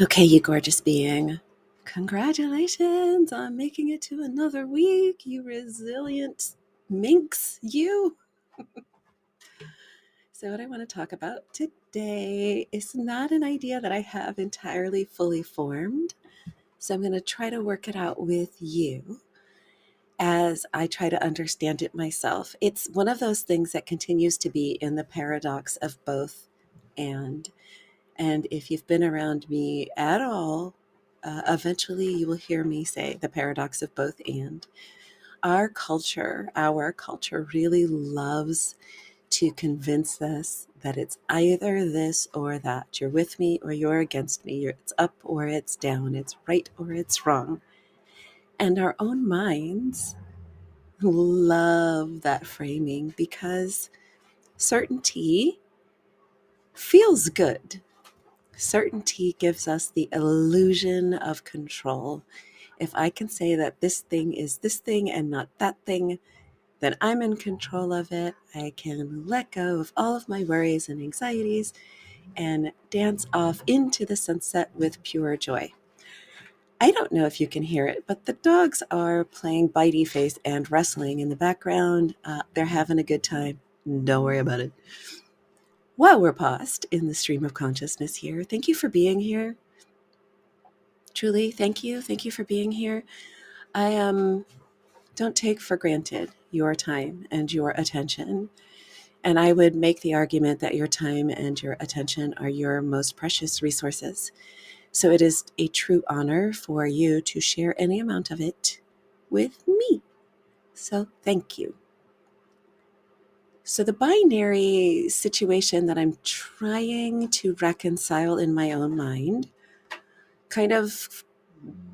Okay, you gorgeous being. Congratulations on making it to another week, you resilient minx, you. So, what I want to talk about today is not an idea that I have entirely fully formed. So, I'm going to try to work it out with you as I try to understand it myself. It's one of those things that continues to be in the paradox of both and. And if you've been around me at all, eventually you will hear me say the paradox of both and. Our culture really loves to convince us that it's either this or that. You're with me or you're against me. It's up or it's down. It's right or it's wrong. And our own minds love that framing because certainty feels good. Certainty gives us the illusion of control. If I can say that this thing is this thing and not that thing, then I'm in control of it. I can let go of all of my worries and anxieties and dance off into the sunset with pure joy. I don't know if you can hear it, but the dogs are playing bitey face and wrestling in the background. They're having a good time. Don't worry about it. While we're paused in the stream of consciousness here, thank you for being here. Truly, thank you. Thank you for being here. I don't take for granted your time and your attention. And I would make the argument that your time and your attention are your most precious resources. So it is a true honor for you to share any amount of it with me. So thank you. So the binary situation that I'm trying to reconcile in my own mind kind of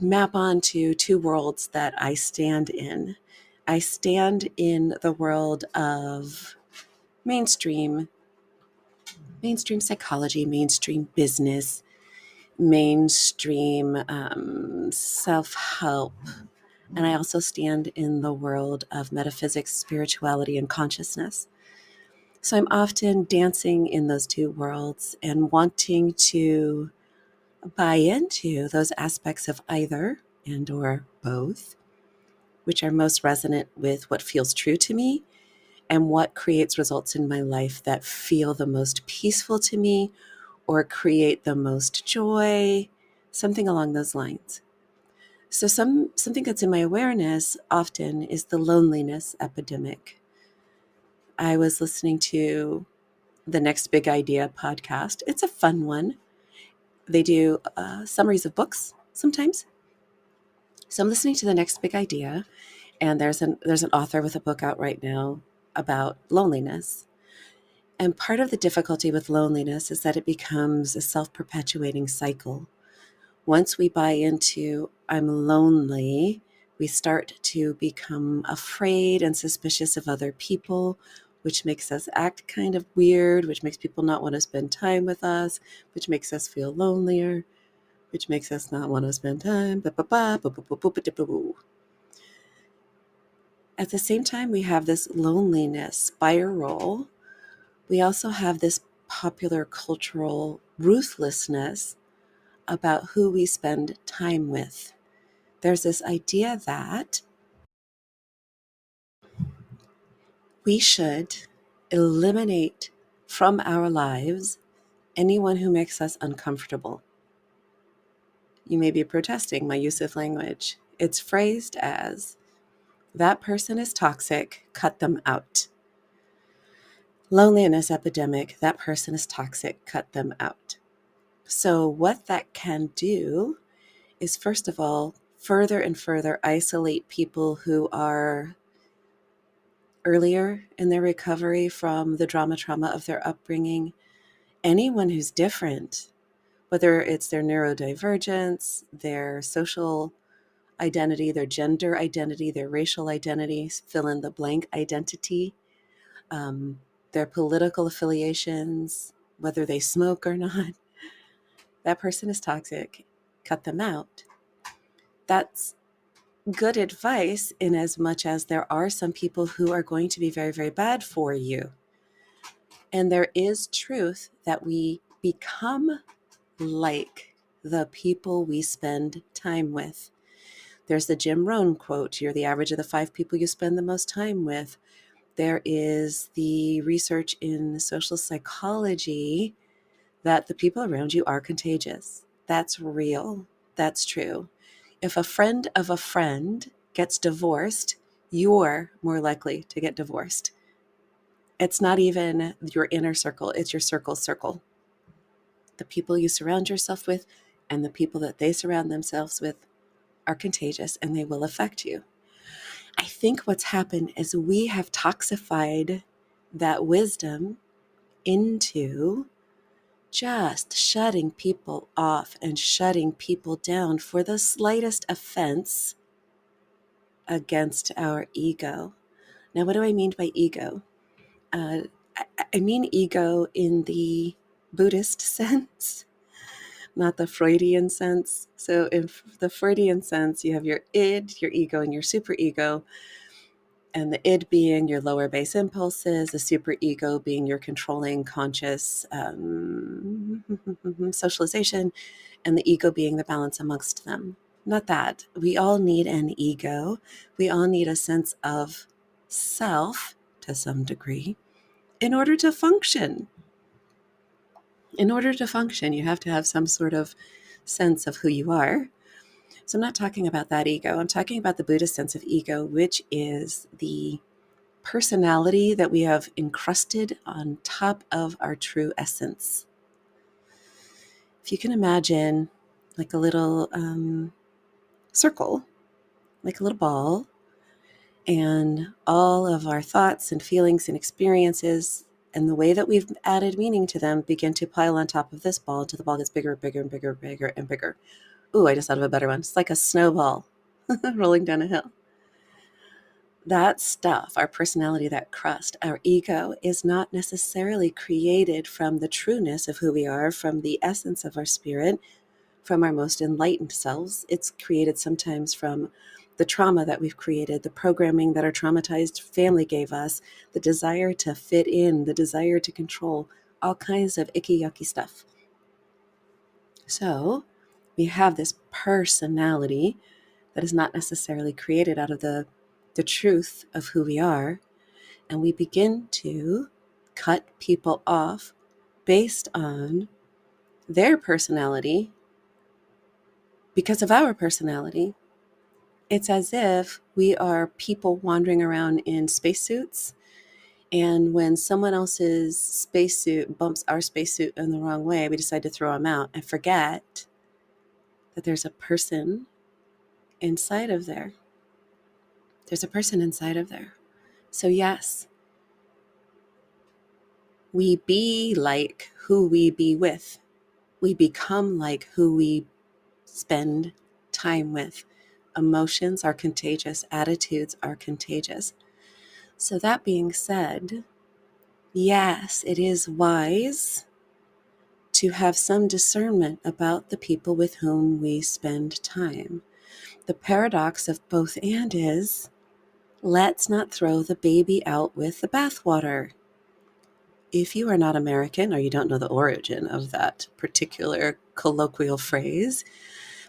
map onto two worlds that I stand in. I stand in the world of mainstream psychology, mainstream business, mainstream self-help. And I also stand in the world of metaphysics, spirituality, and consciousness. So I'm often dancing in those two worlds and wanting to buy into those aspects of either and or both, which are most resonant with what feels true to me and what creates results in my life that feel the most peaceful to me or create the most joy, something along those lines. So something that's in my awareness often is the loneliness epidemic. I was listening to the Next Big Idea podcast. It's a fun one. They do summaries of books sometimes. So I'm listening to the Next Big Idea, and there's an author with a book out right now about loneliness. And part of the difficulty with loneliness is that it becomes a self-perpetuating cycle. Once we buy into I'm lonely, we start to become afraid and suspicious of other people, which makes us act kind of weird, which makes people not want to spend time with us, which makes us feel lonelier, which makes us not want to spend time. At the same time, we have this loneliness spiral. We also have this popular cultural ruthlessness about who we spend time with. There's this idea that we should eliminate from our lives anyone who makes us uncomfortable. You may be protesting my use of language. It's phrased as, that person is toxic, cut them out. Loneliness epidemic, that person is toxic, cut them out. So what that can do is, first of all, further and further isolate people who are earlier in their recovery from the trauma of their upbringing. Anyone who's different, whether it's their neurodivergence, their social identity, their gender identity, their racial identity, fill in the blank identity, their political affiliations, whether they smoke or not, that person is toxic, cut them out. That's good advice in as much as there are some people who are going to be very, very bad for you. And there is truth that we become like the people we spend time with. There's the Jim Rohn quote, you're the average of the 5 people you spend the most time with. There is the research in social psychology that the people around you are contagious. That's real. That's true. If a friend of a friend gets divorced, you're more likely to get divorced. It's not even your inner circle, it's your circle. The people you surround yourself with and the people that they surround themselves with are contagious and they will affect you. I think what's happened is we have toxified that wisdom into just shutting people off and shutting people down for the slightest offense against our ego. Now, what do I mean by ego? I mean ego in the Buddhist sense, not the Freudian sense. So in the Freudian sense, you have your id, your ego, and your superego. And the id being your lower base impulses, the superego being your controlling conscious socialization, and the ego being the balance amongst them. Not that. We all need an ego. We all need a sense of self to some degree in order to function. In order to function, you have to have some sort of sense of who you are. So I'm not talking about that ego. I'm talking about the Buddhist sense of ego, which is the personality that we have encrusted on top of our true essence. If you can imagine like a little circle, like a little ball, and all of our thoughts and feelings and experiences and the way that we've added meaning to them begin to pile on top of this ball until the ball gets bigger, bigger, and bigger, bigger, and bigger. Ooh, I just thought of a better one. It's like a snowball rolling down a hill. That stuff, our personality, that crust, our ego, is not necessarily created from the trueness of who we are, from the essence of our spirit, from our most enlightened selves. It's created sometimes from the trauma that we've created, the programming that our traumatized family gave us, the desire to fit in, the desire to control, all kinds of icky, yucky stuff. So we have this personality that is not necessarily created out of the truth of who we are, and we begin to cut people off based on their personality because of our personality. It's as if we are people wandering around in spacesuits, and when someone else's spacesuit bumps our spacesuit in the wrong way, we decide to throw them out and forget that there's a person inside of there. There's a person inside of there. So yes, we be like who we be with. We become like who we spend time with. Emotions are contagious. Attitudes are contagious. So that being said, yes, it is wise to have some discernment about the people with whom we spend time. The paradox of both and is, let's not throw the baby out with the bathwater. If you are not American or you don't know the origin of that particular colloquial phrase,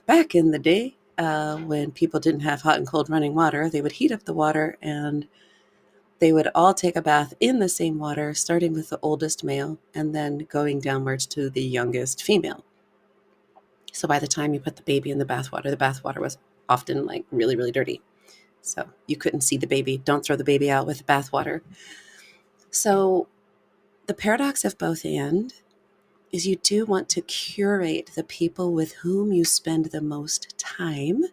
back in the day when people didn't have hot and cold running water, they would heat up the water and they would all take a bath in the same water, starting with the oldest male and then going downwards to the youngest female. So by the time you put the baby in the bathwater was often like really, really dirty. So you couldn't see the baby. Don't throw the baby out with the bathwater. So the paradox of both and is you do want to curate the people with whom you spend the most time.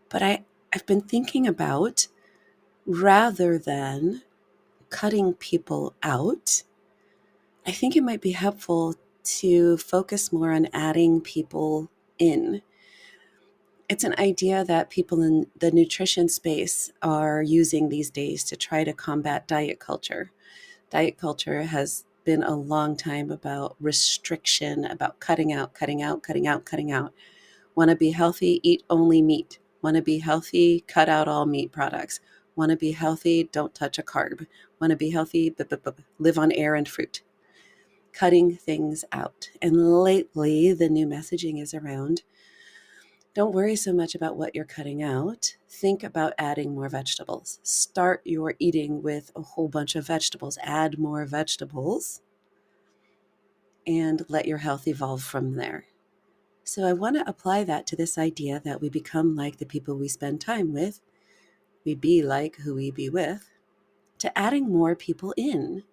But I've been thinking about, rather than cutting people out, I think it might be helpful to focus more on adding people in. It's an idea that people in the nutrition space are using these days to try to combat diet culture. Diet culture has been a long time about restriction, about cutting out. Want to be healthy, eat only meat. Want to be healthy, cut out all meat products. Want to be healthy, don't touch a carb. Want to be healthy, live on air and fruit. cutting things out. And lately, the new messaging is around, don't worry so much about what you're cutting out. Think about adding more vegetables. Start your eating with a whole bunch of vegetables. Add more vegetables and let your health evolve from there. So I want to apply that to this idea that we become like the people we spend time with. We be like who we be with, to adding more people in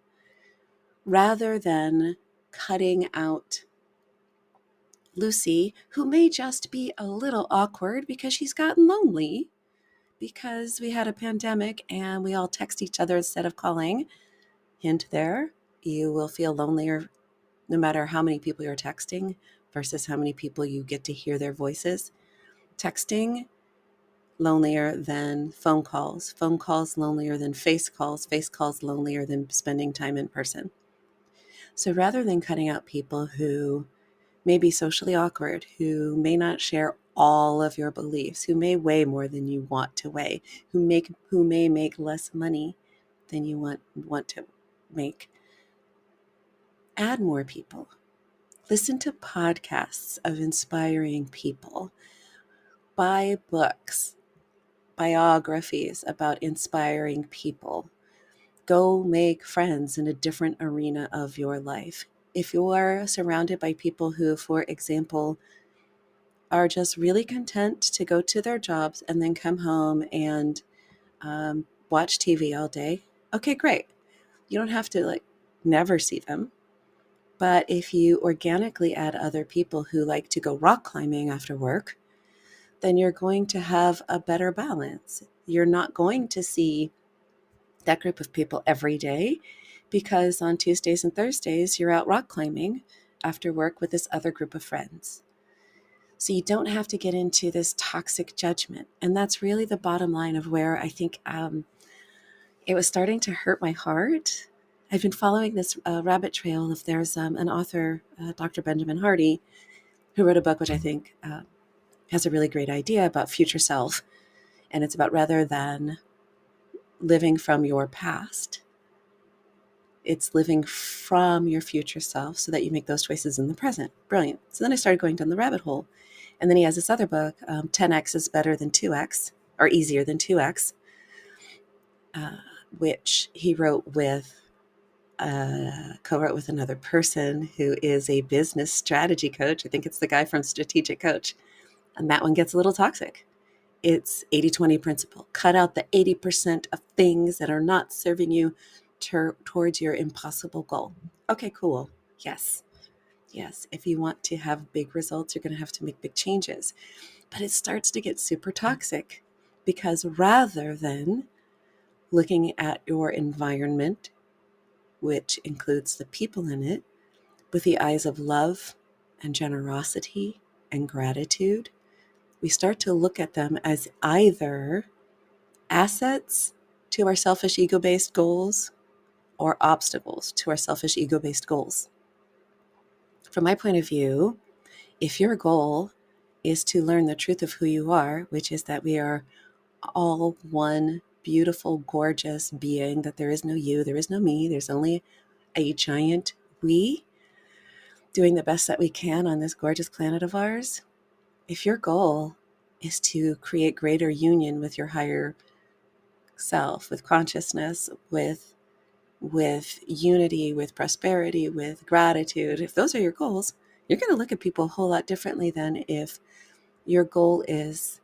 rather than cutting out Lucy, who may just be a little awkward because she's gotten lonely because we had a pandemic and we all text each other instead of calling. Hint there, you will feel lonelier no matter how many people you're texting versus how many people you get to hear their voices. Texting, lonelier than phone calls lonelier than face calls lonelier than spending time in person. So rather than cutting out people who may be socially awkward, who may not share all of your beliefs, who may weigh more than you want to weigh, who may make less money than you want to make, add more people. Listen to podcasts of inspiring people. Buy books, biographies about inspiring people. Go make friends in a different arena of your life. If you are surrounded by people who, for example, are just really content to go to their jobs and then come home and watch TV all day, okay, great. You don't have to never see them. But if you organically add other people who like to go rock climbing after work, then you're going to have a better balance. You're not going to see that group of people every day because on Tuesdays and Thursdays, you're out rock climbing after work with this other group of friends. So you don't have to get into this toxic judgment. And that's really the bottom line of where I think it was starting to hurt my heart. I've been following this rabbit trail. If there's an author, Dr. Benjamin Hardy, who wrote a book which I think has a really great idea about future self. And it's about rather than living from your past, it's living from your future self so that you make those choices in the present. Brilliant. So then I started going down the rabbit hole. And then he has this other book, 10X is better than 2X, or easier than 2X, which he wrote with, co-wrote with another person who is a business strategy coach. I think it's the guy from Strategic Coach. And that one gets a little toxic. It's 80-20 principle. Cut out the 80% of things that are not serving you towards your impossible goal. Okay, cool. Yes. If you want to have big results, you're going to have to make big changes. But it starts to get super toxic because rather than looking at your environment, which includes the people in it, with the eyes of love and generosity and gratitude, we start to look at them as either assets to our selfish ego-based goals or obstacles to our selfish ego-based goals. From my point of view, if your goal is to learn the truth of who you are, which is that we are all one beautiful, gorgeous being, that there is no you, there is no me, there's only a giant we doing the best that we can on this gorgeous planet of ours. If your goal is to create greater union with your higher self, with consciousness, with unity, with prosperity, with gratitude, if those are your goals, you're going to look at people a whole lot differently than if your goal is,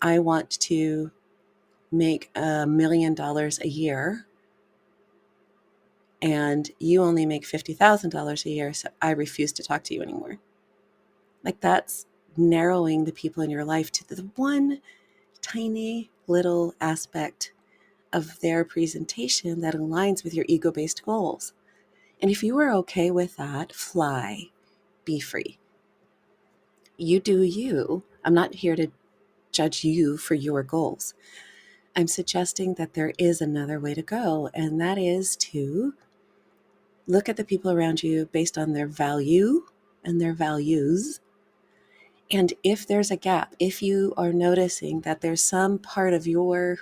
I want to make $1 million a year and you only make $50,000 a year, so I refuse to talk to you anymore. That's narrowing the people in your life to the one tiny little aspect of their presentation that aligns with your ego-based goals. And if you are okay with that, fly, be free. You do you. I'm not here to judge you for your goals. I'm suggesting that there is another way to go, and that is to look at the people around you based on their value and their values. And if there's a gap, if you are noticing that there's some part of your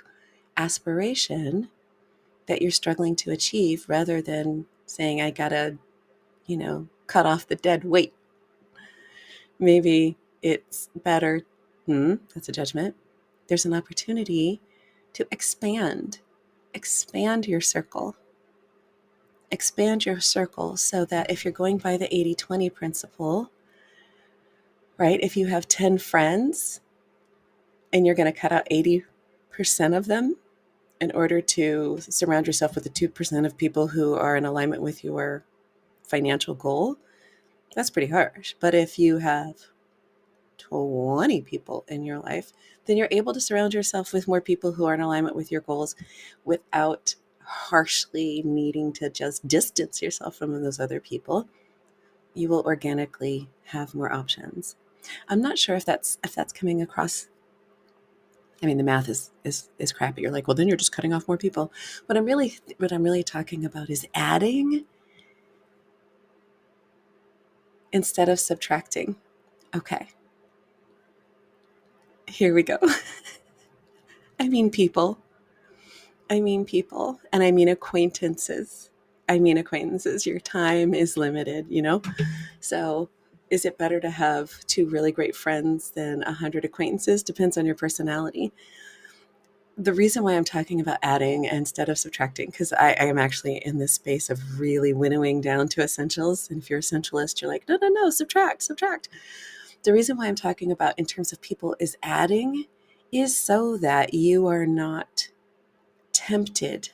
aspiration that you're struggling to achieve, rather than saying, I gotta cut off the dead weight. Maybe it's better. That's a judgment. There's an opportunity to expand your circle. Expand your circle so that if you're going by the 80-20 principle, right? If you have 10 friends and you're going to cut out 80% of them in order to surround yourself with the 2% of people who are in alignment with your financial goal, that's pretty harsh. But if you have 20 people in your life, then you're able to surround yourself with more people who are in alignment with your goals without harshly needing to just distance yourself from those other people. You will organically have more options. I'm not sure if that's coming across. I mean, the math is crappy. You're like, well, then you're just cutting off more people. What I'm really talking about is adding instead of subtracting. Okay. Here we go. I mean people, and I mean acquaintances. Your time is limited, So is it better to have 2 really great friends than 100 acquaintances? Depends on your personality. The reason why I'm talking about adding instead of subtracting, because I am actually in this space of really winnowing down to essentials. And if you're essentialist, you're like, no, subtract. The reason why I'm talking about in terms of people is adding is so that you are not tempted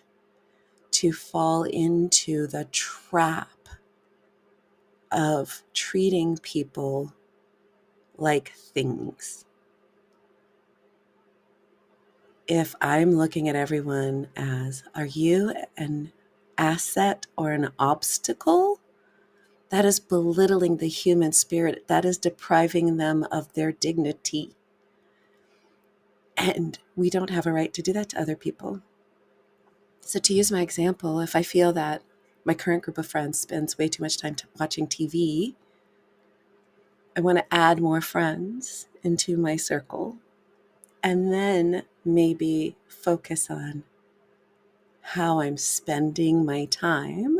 to fall into the trap of treating people like things. If I'm looking at everyone as, are you an asset or an obstacle? That is belittling the human spirit. That is depriving them of their dignity. And we don't have a right to do that to other people. So to use my example, if I feel that my current group of friends spends way too much time watching TV, I want to add more friends into my circle and then maybe focus on how I'm spending my time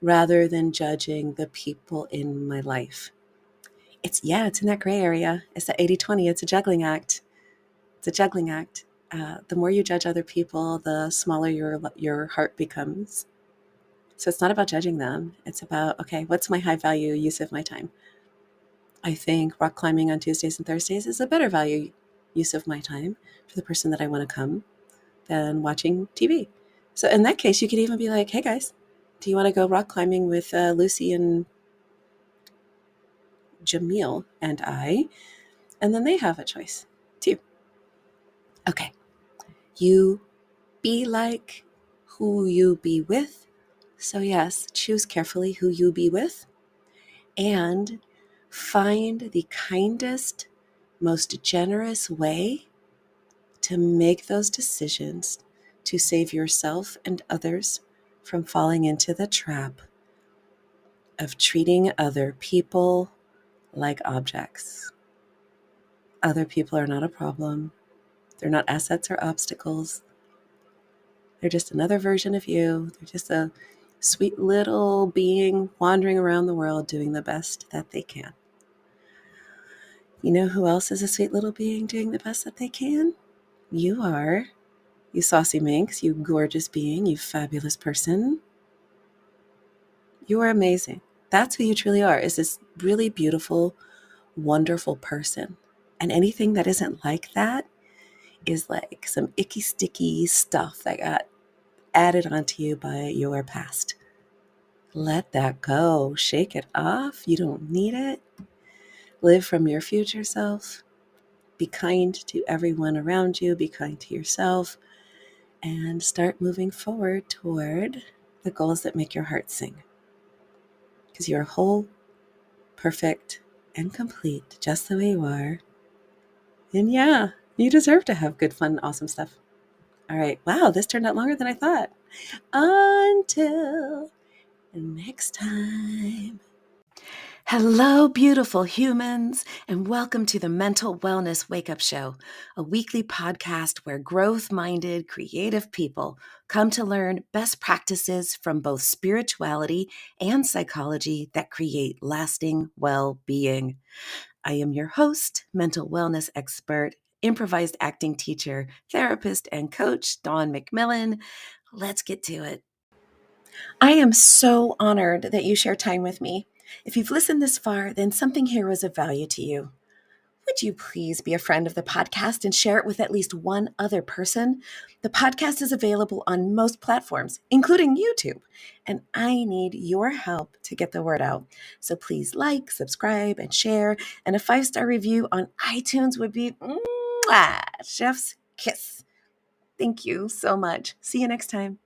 rather than judging the people in my life. It's in that gray area. It's that 80-20. It's a juggling act. The more you judge other people, the smaller your heart becomes. So it's not about judging them. It's about, okay, what's my high value use of my time? I think rock climbing on Tuesdays and Thursdays is a better value use of my time for the person that I want to come than watching TV. So in that case, you could even be like, hey guys, do you want to go rock climbing with Lucy and Jamil and I? And then they have a choice too. Okay. You be like who you be with. So yes, choose carefully who you be with and find the kindest, most generous way to make those decisions to save yourself and others from falling into the trap of treating other people like objects. Other people are not a problem. They're not assets or obstacles. They're just another version of you. They're just a sweet little being wandering around the world doing the best that they can. You know who else is a sweet little being doing the best that they can? You are. You saucy minx, you gorgeous being, you fabulous person. You are amazing. That's who you truly are, is this really beautiful, wonderful person. And anything that isn't like that is like some icky, sticky stuff that got added onto you by your past. Let that go. Shake it off. You don't need it. Live from your future self. Be kind to everyone around you. Be kind to yourself. And start moving forward toward the goals that make your heart sing. Because you're whole, perfect, and complete just the way you are. And yeah, you deserve to have good, fun, awesome stuff. All right. Wow, this turned out longer than I thought. Until next time. Hello, beautiful humans, and welcome to the Mental Wellness Wake Up Show, a weekly podcast where growth minded, creative people come to learn best practices from both spirituality and psychology that create lasting well being. I am your host, mental wellness expert, improvised acting teacher, therapist, and coach, Dawn McMillan. Let's get to it. I am so honored that you share time with me. If you've listened this far, then something here was of value to you. Would you please be a friend of the podcast and share it with at least one other person? The podcast is available on most platforms, including YouTube, and I need your help to get the word out. So please like, subscribe, and share, and a 5-star review on iTunes would be chef's kiss. Thank you so much. See you next time.